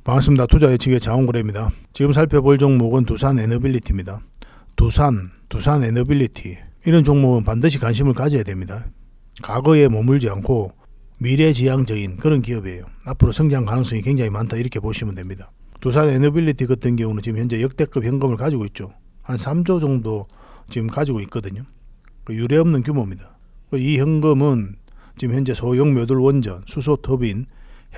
반갑습니다. 투자 예측의 장원거래입니다. 지금 살펴볼 종목은 두산 에너빌리티입니다. 두산 에너빌리티 이런 종목은 반드시 관심을 가져야 됩니다. 과거에 머물지 않고 미래지향적인 그런 기업이에요. 앞으로 성장 가능성이 굉장히 많다 이렇게 보시면 됩니다. 두산 에너빌리티 같은 경우는 지금 현재 역대급 현금을 가지고 있죠. 한 3조 정도 지금 가지고 있거든요. 유례없는 규모입니다. 이 현금은 지금 현재 소형 묘들 원전, 수소 터빈,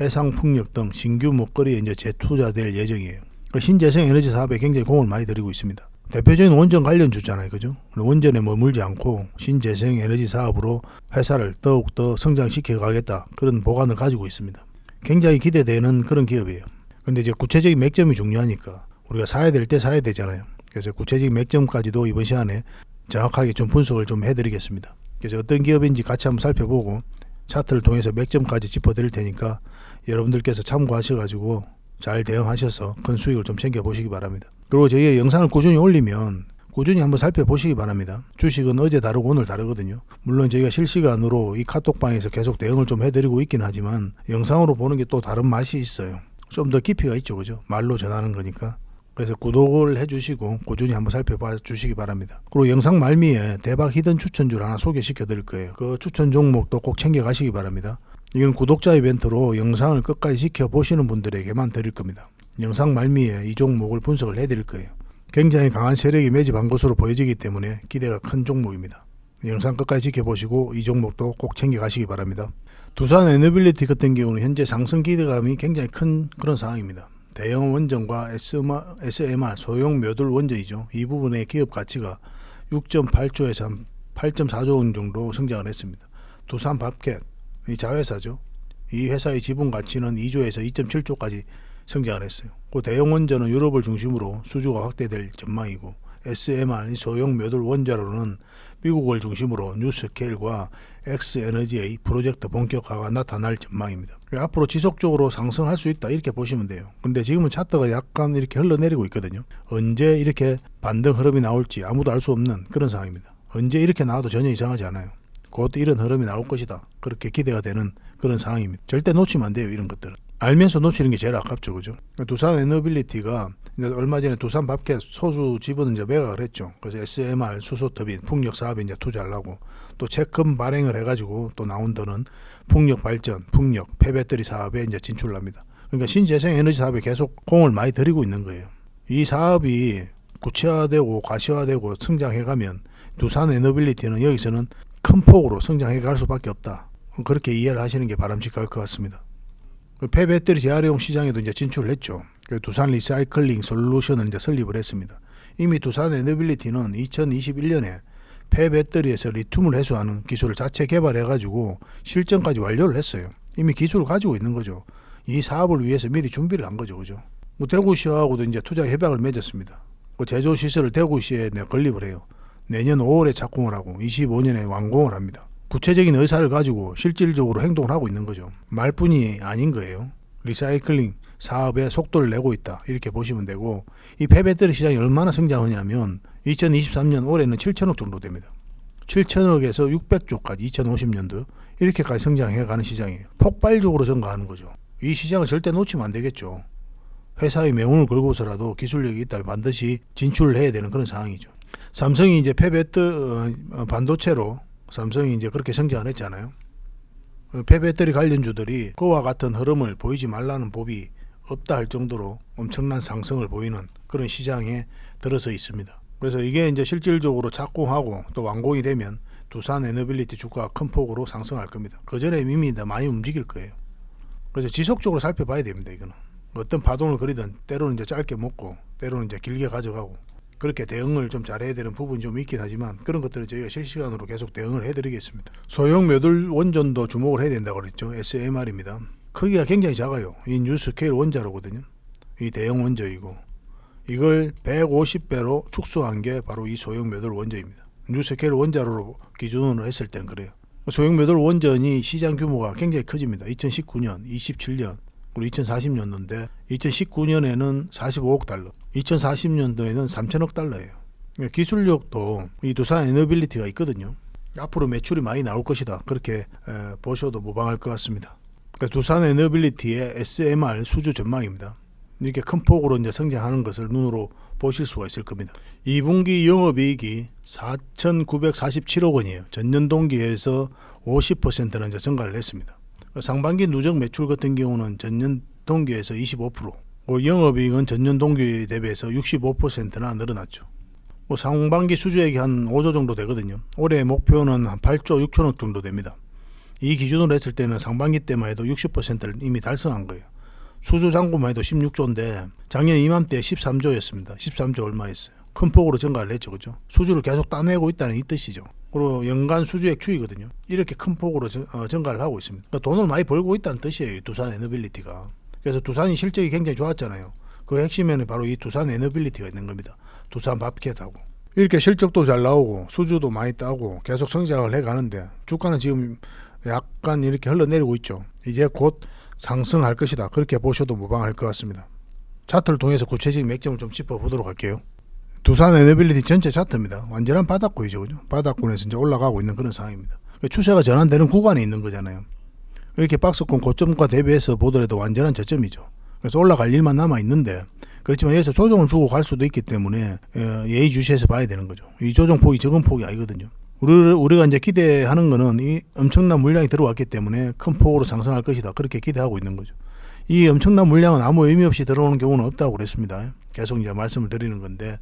해상 풍력 등 신규 먹거리에 이제 재투자될 예정이에요. 신재생 에너지 사업에 굉장히 공을 많이 들이고 있습니다. 대표적인 원전 관련주잖아요, 그죠? 원전에 머물지 않고 신재생 에너지 사업으로 회사를 더욱더 성장시켜 가겠다 그런 보관을 가지고 있습니다. 굉장히 기대되는 그런 기업이에요. 근데 이제 구체적인 맥점이 중요하니까 우리가 사야 될 때 사야 되잖아요. 그래서 구체적인 맥점까지도 이번 시간에 정확하게 좀 분석을 좀 해드리겠습니다. 그래서 어떤 기업인지 같이 한번 살펴보고 차트를 통해서 맥점까지 짚어드릴 테니까 여러분들께서 참고하셔가지고 잘 대응하셔서 큰 수익을 좀 챙겨보시기 바랍니다. 그리고 저희 영상을 꾸준히 올리면 꾸준히 한번 살펴보시기 바랍니다. 주식은 어제 다르고 오늘 다르거든요. 물론 저희가 실시간으로 이 카톡방에서 계속 대응을 좀 해드리고 있긴 하지만 영상으로 보는 게 또 다른 맛이 있어요. 좀 더 깊이가 있죠, 그죠? 말로 전하는 거니까. 그래서 구독을 해주시고 꾸준히 한번 살펴봐 주시기 바랍니다. 그리고 영상 말미에 대박 히든 추천주를 하나 소개시켜 드릴 거예요. 그 추천 종목도 꼭 챙겨 가시기 바랍니다. 이건 구독자 이벤트로 영상을 끝까지 지켜보시는 분들에게만 드릴 겁니다. 영상 말미에 이 종목을 분석을 해드릴 거예요. 굉장히 강한 세력이 매집한 것으로 보여지기 때문에 기대가 큰 종목입니다. 영상 끝까지 지켜보시고 이 종목도 꼭 챙겨 가시기 바랍니다. 두산 에너빌리티 같은 경우는 현재 상승 기대감이 굉장히 큰 그런 상황입니다. 대형 원전과 SMR 소형 묘들 원전이죠. 이 부분의 기업 가치가 6.8조에서 8.4조 원 정도 성장을 했습니다. 두산 밥켓 이 자회사죠. 이 회사의 지분 가치는 2조에서 2.7조까지 성장을 했어요. 그 대형 원전은 유럽을 중심으로 수주가 확대될 전망이고 SMR 소형 묘들 원자로는 미국을 중심으로 뉴스케일과 엑스에너지의 프로젝트 본격화가 나타날 전망입니다. 앞으로 지속적으로 상승할 수 있다 이렇게 보시면 돼요. 근데 지금은 차트가 약간 이렇게 흘러내리고 있거든요. 언제 이렇게 반등 흐름이 나올지 아무도 알 수 없는 그런 상황입니다. 언제 이렇게 나와도 전혀 이상하지 않아요. 곧 이런 흐름이 나올 것이다. 그렇게 기대가 되는 그런 상황입니다. 절대 놓치면 안 돼요. 이런 것들은. 알면서 놓치는 게 제일 아깝죠. 그죠? 두산 에너빌리티가 얼마 전에 두산 밥켓 소수 지분을 이제 매각을 했죠. 그래서 SMR 수소터빈 풍력 사업에 이제 투자를 하고 또 채권 발행을 해가지고 또 나온 돈은 풍력 발전, 풍력, 폐배터리 사업에 이제 진출을 합니다. 그러니까 신재생 에너지 사업에 계속 공을 많이 들이고 있는 거예요. 이 사업이 구체화되고 가시화되고 성장해가면 두산 에너빌리티는 여기서는 큰 폭으로 성장해 갈 수밖에 없다. 그렇게 이해를 하시는 게 바람직할 것 같습니다. 폐배터리 재활용 시장에도 이제 진출을 했죠. 두산 리사이클링 솔루션을 이제 설립을 했습니다. 이미 두산 에너빌리티는 2021년에 폐배터리에서 리튬을 해소하는 기술을 자체 개발해가지고 실전까지 완료를 했어요. 이미 기술을 가지고 있는 거죠. 이 사업을 위해서 미리 준비를 한 거죠, 그죠? 대구시하고도 이제 투자 협약을 맺었습니다. 제조 시설을 대구시에 건립을 해요. 내년 5월에 착공을 하고 25년에 완공을 합니다. 구체적인 의사를 가지고 실질적으로 행동을 하고 있는 거죠. 말뿐이 아닌 거예요. 리사이클링 사업에 속도를 내고 있다 이렇게 보시면 되고 이 폐배터리 시장이 얼마나 성장하냐면 2023년 올해는 7천억 정도 됩니다. 7천억에서 600조까지 2050년도 이렇게까지 성장해가는 시장이에요. 폭발적으로 증가하는 거죠. 이 시장을 절대 놓치면 안 되겠죠. 회사의 명운을 걸고서라도 기술력이 있다면 반드시 진출을 해야 되는 그런 상황이죠. 삼성이 이제 반도체로 삼성이 이제 그렇게 성장을 했잖아요. 폐배터리 관련주들이 그와 같은 흐름을 보이지 말라는 법이 없다 할 정도로 엄청난 상승을 보이는 그런 시장에 들어서 있습니다. 그래서 이게 이제 실질적으로 착공하고 또 완공이 되면 두산 에너빌리티 주가가 큰 폭으로 상승할 겁니다. 그 전에 이미 많이 움직일 거예요. 그래서 지속적으로 살펴봐야 됩니다. 이거는 어떤 파동을 그리든 때로는 이제 짧게 먹고 때로는 이제 길게 가져가고 그렇게 대응을 좀 잘해야 되는 부분이 좀 있긴 하지만 그런 것들은 저희가 실시간으로 계속 대응을 해드리겠습니다. 소형 묘들 원전도 주목을 해야 된다고 그랬죠. SMR입니다. 크기가 굉장히 작아요. 이 뉴스케일 원자로거든요. 이 대형 원전이고 이걸 150배로 축소한 게 바로 이 소형 묘들 원전입니다. 뉴스케일 원자로로 기준으로 했을 땐 그래요. 소형 묘들 원전이 시장 규모가 굉장히 커집니다. 2019년, 27년 그리고 2040년도인데 2019년에는 45억 달러, 2040년도에는 3천억 달러예요. 기술력도 이 두산 에너빌리티가 있거든요. 앞으로 매출이 많이 나올 것이다. 그렇게 보셔도 무방할 것 같습니다. 두산 에너빌리티의 SMR 수주 전망입니다. 이렇게 큰 폭으로 이제 성장하는 것을 눈으로 보실 수가 있을 겁니다. 2분기 영업이익이 4,947억 원이에요. 전년 동기에서 50%는 이제 증가를 했습니다. 상반기 누적 매출 같은 경우는 전년 동기에서 25%, 영업이익은 전년 동기 대비해서 65%나 늘어났죠. 상반기 수주액이 한 5조 정도 되거든요. 올해 목표는 한 8조 6천억 정도 됩니다. 이 기준으로 했을 때는 상반기 때만 해도 60%를 이미 달성한 거예요. 수주 잔고만 해도 16조인데 작년 이맘때 13조였습니다. 13조 얼마였어요. 큰 폭으로 증가를 했죠. 그죠? 수주를 계속 따내고 있다는 이 뜻이죠. 그리고 연간 수주액 추이거든요. 이렇게 큰 폭으로 증가를 하고 있습니다. 그러니까 돈을 많이 벌고 있다는 뜻이에요. 두산 에너빌리티가. 그래서 두산이 실적이 굉장히 좋았잖아요. 그 핵심에는 바로 이 두산 에너빌리티가 있는 겁니다. 두산 밥켓하고. 이렇게 실적도 잘 나오고 수주도 많이 따고 계속 성장을 해가는데 주가는 지금 약간 이렇게 흘러내리고 있죠. 이제 곧 상승할 것이다. 그렇게 보셔도 무방할 것 같습니다. 차트를 통해서 구체적인 맥점을 좀 짚어보도록 할게요. 두산 에너빌리티 전체 차트입니다. 완전한 바닥권이죠. 그죠? 바닥권에서 이제 올라가고 있는 그런 상황입니다. 추세가 전환되는 구간에 있는 거잖아요. 이렇게 박스권 고점과 대비해서 보더라도 완전한 저점이죠. 그래서 올라갈 일만 남아 있는데 그렇지만 여기서 조정을 주고 갈 수도 있기 때문에 예의주시해서 봐야 되는 거죠. 이 조정폭이 적은 폭이 아니거든요. 우리가 이제 기대하는 거는 이 엄청난 물량이 들어왔기 때문에 큰 폭으로 상승할 것이다. 그렇게 기대하고 있는 거죠. 이 엄청난 물량은 아무 의미 없이 들어오는 경우는 없다고 그랬습니다. 계속 이제 말씀을 드리는 건데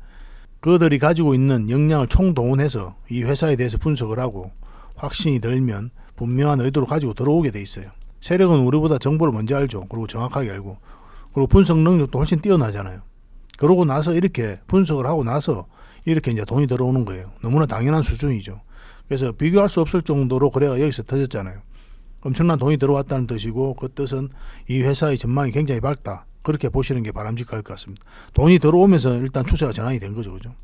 그들이 가지고 있는 역량을 총동원해서 이 회사에 대해서 분석을 하고 확신이 들면 분명한 의도를 가지고 들어오게 돼 있어요. 세력은 우리보다 정보를 먼저 알죠. 그리고 정확하게 알고 그리고 분석 능력도 훨씬 뛰어나잖아요. 그러고 나서 이렇게 분석을 하고 나서 이렇게 이제 돈이 들어오는 거예요. 너무나 당연한 수준이죠. 그래서 비교할 수 없을 정도로 거래가 여기서 터졌잖아요. 엄청난 돈이 들어왔다는 뜻이고 그 뜻은 이 회사의 전망이 굉장히 밝다. 그렇게 보시는 게 바람직할 것 같습니다. 돈이 들어오면서 일단 추세가 전환이 된 거죠. 그죠?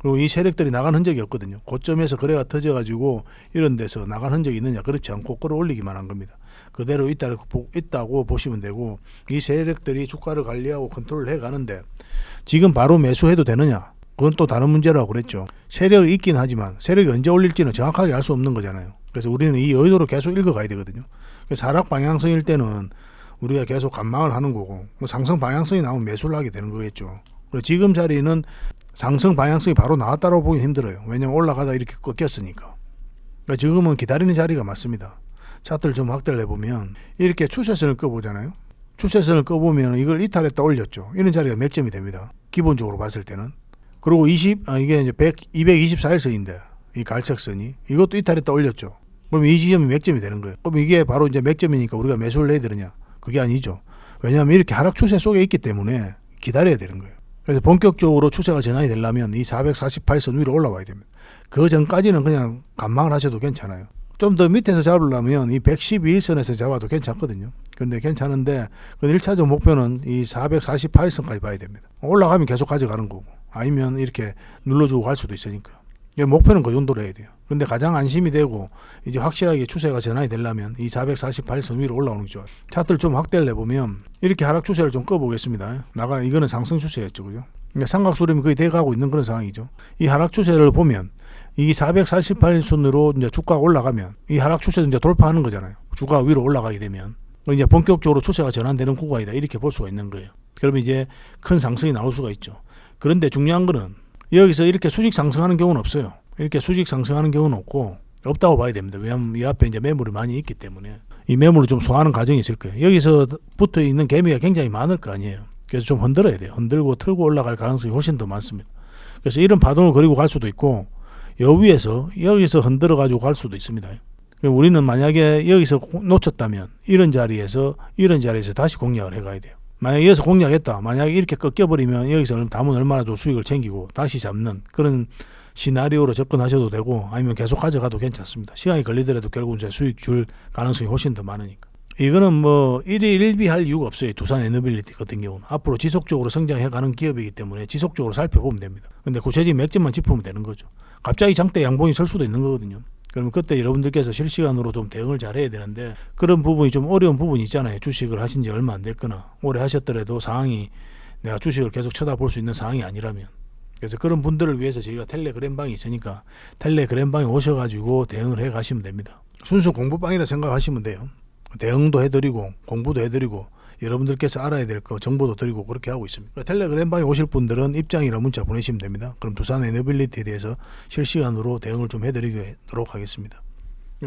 그리고 이 세력들이 나간 흔적이 없거든요. 고점에서 거래가 터져가지고 이런 데서 나간 흔적이 있느냐? 그렇지 않고 끌어올리기만 한 겁니다. 그대로 있다고 보시면 되고 이 세력들이 주가를 관리하고 컨트롤을 해가는데 지금 바로 매수해도 되느냐? 그건 또 다른 문제라고 그랬죠. 세력이 있긴 하지만 세력이 언제 올릴지는 정확하게 알 수 없는 거잖아요. 그래서 우리는 이 의도를 계속 읽어가야 되거든요. 그래서 하락 방향성일 때는 우리가 계속 관망을 하는 거고 상승 방향성이 나오면 매수를 하게 되는 거겠죠. 그리고 지금 자리는 상승 방향성이 바로 나왔다고 보기 힘들어요. 왜냐하면 올라가다 이렇게 꺾였으니까. 그러니까 지금은 기다리는 자리가 맞습니다. 차트를 좀 확대를 해보면 이렇게 추세선을 꺼보잖아요. 추세선을 꺼보면 이걸 이탈했다 올렸죠. 이런 자리가 맥점이 됩니다. 기본적으로 봤을 때는. 그리고 이게 이제 224일선인데 이 갈색선이 이것도 이탈했다 올렸죠. 그럼 이 지점이 맥점이 되는 거예요. 그럼 이게 바로 이제 맥점이니까 우리가 매수를 해야 되느냐? 그게 아니죠. 왜냐하면 이렇게 하락 추세 속에 있기 때문에 기다려야 되는 거예요. 그래서 본격적으로 추세가 전환이 되려면 이 448선 위로 올라와야 됩니다. 그 전까지는 그냥 관망을 하셔도 괜찮아요. 좀 더 밑에서 잡으려면 이 112일선에서 잡아도 괜찮거든요. 근데 괜찮은데 그 1차적 목표는 이 448선까지 봐야 됩니다. 올라가면 계속 가져가는 거고 아니면 이렇게 눌러주고 갈 수도 있으니까. 목표는 그 정도로 해야 돼요. 그런데 가장 안심이 되고 이제 확실하게 추세가 전환이 되려면 이 448선 위로 올라오는 게 좋아요. 차트를 좀 확대를 해보면 이렇게 하락 추세를 좀 꺼보겠습니다. 이거는 상승 추세였죠. 그죠? 삼각수렴이 거의 돼가고 있는 그런 상황이죠. 이 하락 추세를 보면 이 448선으로 이제 주가가 올라가면 이 하락 추세를 이제 돌파하는 거잖아요. 주가가 위로 올라가게 되면 이제 본격적으로 추세가 전환되는 구간이다. 이렇게 볼 수가 있는 거예요. 그러면 이제 큰 상승이 나올 수가 있죠. 그런데 중요한 거는 여기서 이렇게 수직 상승하는 경우는 없어요. 이렇게 수직 상승하는 경우는 없다고 봐야 됩니다. 왜냐하면 이 앞에 이제 매물이 많이 있기 때문에 이 매물을 좀 소화하는 과정이 있을 거예요. 여기서 붙어 있는 개미가 굉장히 많을 거 아니에요. 그래서 좀 흔들어야 돼요. 흔들고 틀고 올라갈 가능성이 훨씬 더 많습니다. 그래서 이런 파동을 그리고 갈 수도 있고 여기서 흔들어 가지고 갈 수도 있습니다. 우리는 만약에 여기서 놓쳤다면 이런 자리에서 다시 공략을 해가야 돼요. 만약에 여기서 공략했다. 만약에 이렇게 꺾여버리면 여기서 담은 얼마나 좀 수익을 챙기고 다시 잡는 그런 시나리오로 접근하셔도 되고 아니면 계속 가져가도 괜찮습니다. 시간이 걸리더라도 결국은 이제 수익 줄 가능성이 훨씬 더 많으니까. 이거는 뭐 1위 1비할 이유가 없어요. 두산 에너빌리티 같은 경우는. 앞으로 지속적으로 성장해가는 기업이기 때문에 지속적으로 살펴보면 됩니다. 근데 구체적인 맥점만 짚으면 되는 거죠. 갑자기 장대 양봉이 설 수도 있는 거거든요. 그러면 그때 여러분들께서 실시간으로 좀 대응을 잘해야 되는데 그런 부분이 좀 어려운 부분이 있잖아요. 주식을 하신 지 얼마 안 됐거나 오래 하셨더라도 상황이 내가 주식을 계속 쳐다볼 수 있는 상황이 아니라면 그래서 그런 분들을 위해서 저희가 텔레그램방이 있으니까 텔레그램방에 오셔가지고 대응을 해 가시면 됩니다. 순수 공부방이라 생각하시면 돼요. 대응도 해드리고 공부도 해드리고 여러분들께서 알아야 될 거 정보도 드리고 그렇게 하고 있습니다. 텔레그램방에 오실 분들은 입장이라 문자 보내시면 됩니다. 그럼 두산 에너빌리티에 대해서 실시간으로 대응을 좀 해드리도록 하겠습니다.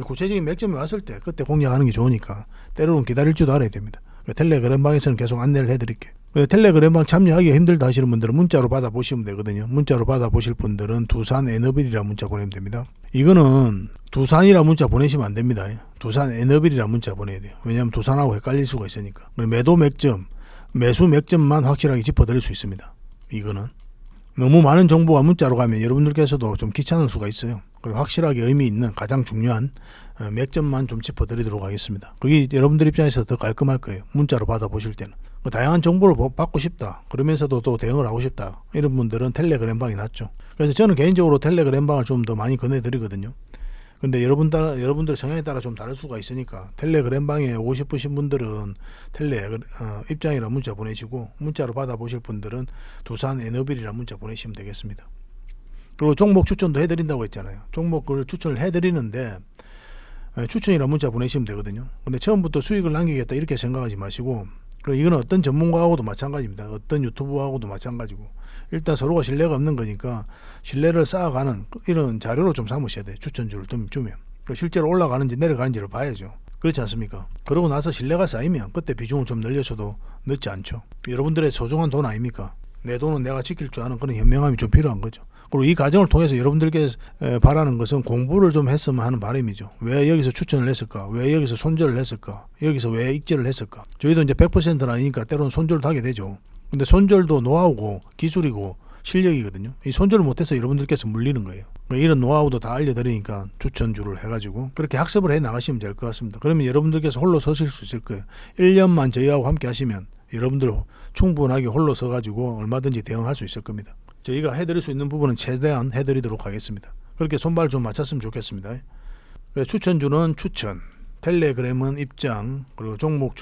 구체적인 맥점이 왔을 때 그때 공략하는 게 좋으니까 때로는 기다릴 줄도 알아야 됩니다. 텔레그램방에서는 계속 안내를 해드릴게요. 텔레그램방 참여하기가 힘들다 하시는 분들은 문자로 받아보시면 되거든요. 문자로 받아보실 분들은 두산 에너빌이라 문자 보내면 됩니다. 이거는 두산이라 문자 보내시면 안 됩니다. 두산 에너빌이라 문자 보내야 돼요. 왜냐하면 두산하고 헷갈릴 수가 있으니까. 매도 맥점, 매수 맥점만 확실하게 짚어드릴 수 있습니다. 이거는 너무 많은 정보가 문자로 가면 여러분들께서도 좀 귀찮을 수가 있어요. 그리고 확실하게 의미 있는 가장 중요한 맥점만 좀 짚어드리도록 하겠습니다. 그게 여러분들 입장에서 더 깔끔할 거예요. 문자로 받아보실 때는. 다양한 정보를 받고 싶다. 그러면서도 또 대응을 하고 싶다. 이런 분들은 텔레그램방이 낫죠. 그래서 저는 개인적으로 텔레그램방을 좀 더 많이 권해드리거든요. 근데 여러분들 성향에 따라 좀 다를 수가 있으니까 텔레그램방에 오고 싶으신 분들은 입장이라 문자 보내시고 문자로 받아보실 분들은 두산 에너빌이라 문자 보내시면 되겠습니다. 그리고 종목 추천도 해드린다고 했잖아요. 종목을 추천을 해드리는데 추천이라 문자 보내시면 되거든요. 근데 처음부터 수익을 남기겠다 이렇게 생각하지 마시고 이건 어떤 전문가하고도 마찬가지입니다. 어떤 유튜브하고도 마찬가지고 일단 서로가 신뢰가 없는 거니까 신뢰를 쌓아가는 이런 자료로 좀 삼으셔야 돼요. 추천주를 주면 실제로 올라가는지 내려가는지를 봐야죠. 그렇지 않습니까? 그러고 나서 신뢰가 쌓이면 그때 비중을 좀 늘려서도 늦지 않죠. 여러분들의 소중한 돈 아닙니까? 내 돈은 내가 지킬 줄 아는 그런 현명함이 좀 필요한 거죠. 그리고 이 과정을 통해서 여러분들께 바라는 것은 공부를 좀 했으면 하는 바람이죠. 왜 여기서 추천을 했을까? 왜 여기서 손절을 했을까? 여기서 왜 익절을 했을까? 저희도 이제 100%는 아니니까 때로는 손절도 하게 되죠. 근데 손절도 노하우고 기술이고 실력이거든요. 이 손절을 못해서 여러분들께서 물리는 거예요. 이런 노하우도 다 알려드리니까 추천주를 해가지고 그렇게 학습을 해 나가시면 될 것 같습니다. 그러면 여러분들께서 홀로 서실 수 있을 거예요. 1년만 저희하고 함께 하시면 여러분들 충분하게 홀로 서가지고 얼마든지 대응할 수 있을 겁니다. 저희가 해드릴 수 있는 부분은 최대한 해드리도록 하겠습니다. 그렇게 손발을 좀 맞췄으면 좋겠습니다. 추천주는 추천, 텔레그램은 입장, 그리고 종목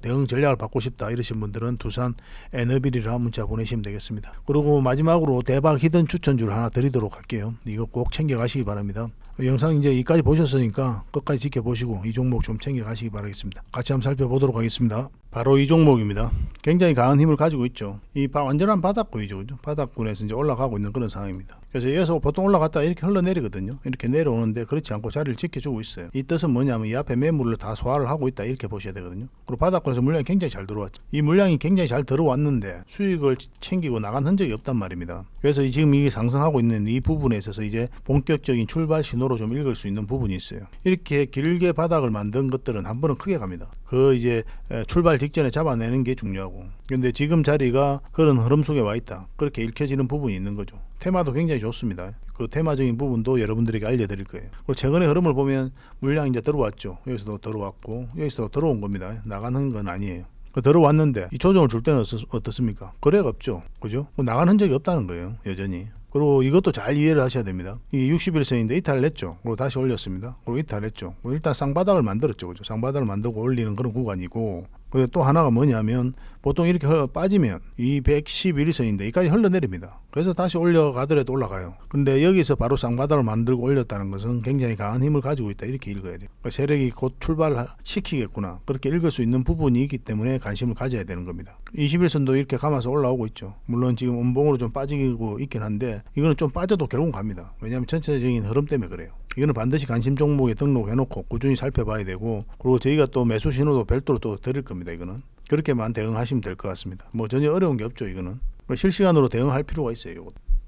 대응 전략을 받고 싶다 이러신 분들은 두산 에너빌이라 문자 보내시면 되겠습니다. 그리고 마지막으로 대박 히든 추천주를 하나 드리도록 할게요. 이거 꼭 챙겨가시기 바랍니다. 영상 이제 여기까지 보셨으니까 끝까지 지켜보시고 이 종목 좀 챙겨가시기 바라겠습니다. 같이 한번 살펴보도록 하겠습니다. 바로 이 종목입니다. 굉장히 강한 힘을 가지고 있죠. 이 완전한 바닥권이죠. 그죠? 바닥권에서 이제 올라가고 있는 그런 상황입니다. 그래서 여기서 보통 올라갔다가 이렇게 흘러내리거든요. 이렇게 내려오는데 그렇지 않고 자리를 지켜주고 있어요. 이 뜻은 뭐냐면 이 앞에 매물을 다 소화를 하고 있다 이렇게 보셔야 되거든요. 그리고 바닥권에서 물량이 굉장히 잘 들어왔죠. 이 물량이 굉장히 잘 들어왔는데 수익을 챙기고 나간 흔적이 없단 말입니다. 그래서 지금 이게 상승하고 있는 이 부분에 있어서 이제 본격적인 출발 신호로 좀 읽을 수 있는 부분이 있어요. 이렇게 길게 바닥을 만든 것들은 한 번은 크게 갑니다. 이제 출발 직전에 잡아내는 게 중요하고, 근데 지금 자리가 그런 흐름 속에 와 있다 그렇게 읽혀지는 부분이 있는 거죠. 테마도 굉장히 좋습니다. 그 테마적인 부분도 여러분들에게 알려드릴 거예요. 그리고 최근의 흐름을 보면 물량이 이제 들어왔죠. 여기서도 들어왔고 여기서도 들어온 겁니다. 나가는 건 아니에요. 들어왔는데 이 조정을 줄 때는 어떻습니까? 거래가 없죠. 그죠? 나간 흔적이 없다는 거예요. 여전히. 그리고 이것도 잘 이해를 하셔야 됩니다. 이 60일선인데 이탈을 했죠. 그리고 다시 올렸습니다. 그리고 이탈했죠. 일단 쌍바닥을 만들었죠. 그죠? 쌍바닥을 만들고 올리는 그런 구간이고, 그리고 또 하나가 뭐냐면 보통 이렇게 빠지면 이 111일선인데 여기까지 흘러내립니다. 그래서 다시 올려가더라도 올라가요. 근데 여기서 바로 쌍바닥을 만들고 올렸다는 것은 굉장히 강한 힘을 가지고 있다 이렇게 읽어야 돼요. 세력이 곧 출발을 시키겠구나 그렇게 읽을 수 있는 부분이 있기 때문에 관심을 가져야 되는 겁니다. 21선도 이렇게 감아서 올라오고 있죠. 물론 지금 음봉으로 좀 빠지고 있긴 한데 이거는 좀 빠져도 결국은 갑니다. 왜냐하면 전체적인 흐름 때문에 그래요. 이거는 반드시 관심 종목에 등록해놓고 꾸준히 살펴봐야 되고, 그리고 저희가 또 매수 신호도 별도로 또 드릴 겁니다. 이거는 그렇게만 대응하시면 될 것 같습니다. 뭐 전혀 어려운 게 없죠. 이거는 실시간으로 대응할 필요가 있어요.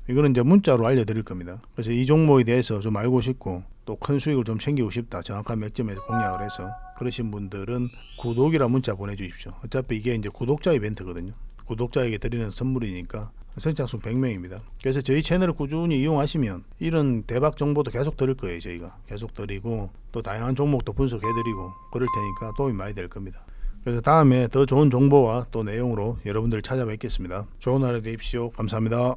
이거는 이제 문자로 알려드릴 겁니다. 그래서 이 종목에 대해서 좀 알고 싶고 또 큰 수익을 좀 챙기고 싶다, 정확한 맥점에서 공략을 해서 그러신 분들은 구독이라 문자 보내주십시오. 어차피 이게 이제 구독자 이벤트거든요. 구독자에게 드리는 선물이니까 선착순 100명입니다. 그래서 저희 채널을 꾸준히 이용하시면 이런 대박 정보도 계속 드릴 거예요. 저희가 계속 드리고 또 다양한 종목도 분석해드리고 그럴 테니까 도움이 많이 될 겁니다. 그래서 다음에 더 좋은 정보와 또 내용으로 여러분들 찾아뵙겠습니다. 좋은 하루 되십시오. 감사합니다.